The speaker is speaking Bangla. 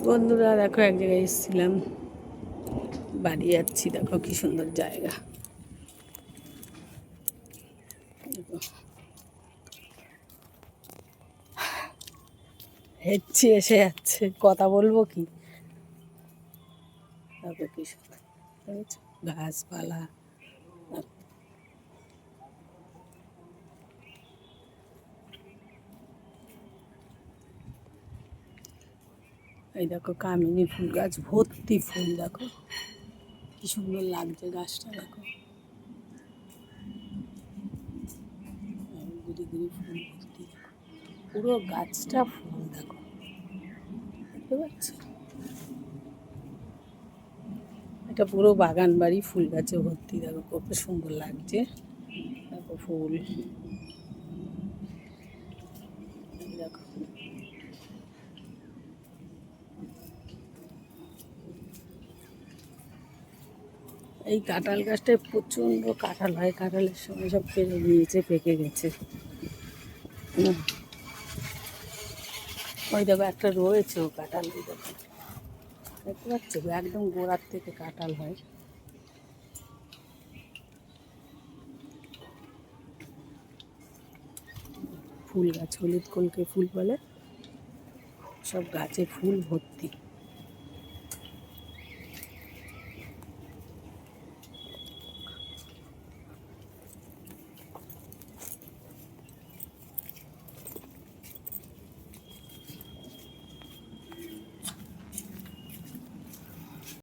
বন্ধুরা দেখো, এক জায়গায় এসেছিলাম, বাড়ি যাচ্ছি। দেখো কি সুন্দর জায়গা। হেঁটছি, এসে যাচ্ছে, কথা বলবো কি। দেখো কি সুন্দর ঘাসপালা। এই দেখো কামিনী ফুল গাছ, ভর্তি ফুল। দেখো কি সুন্দর লাগছে গাছটা। দেখো গুড়ি গুড়ি ফুল ভর্তি। পুরো গাছটা ফুল। দেখো, দেখতে পাচ্ছ? এটা পুরো বাগান বাড়ি, ফুল গাছে ভর্তি। দেখো কত সুন্দর লাগছে। দেখো ফুল। দেখো এই কাঁঠাল গাছটায় প্রচণ্ড কাঁঠাল হয়। কাঁঠালের সময় সব পেরে নিয়েছে, পেকে গেছে। ওই দেখো একটা রয়েছে, ও কাঁঠাল। ওই দেখো, দেখতে পাচ্ছ? একদম গোড়ার থেকে কাঁঠাল হয়। ফুল গাছ, হলুদ কলকে ফুল বলে, সব গাছে ফুল ভর্তি।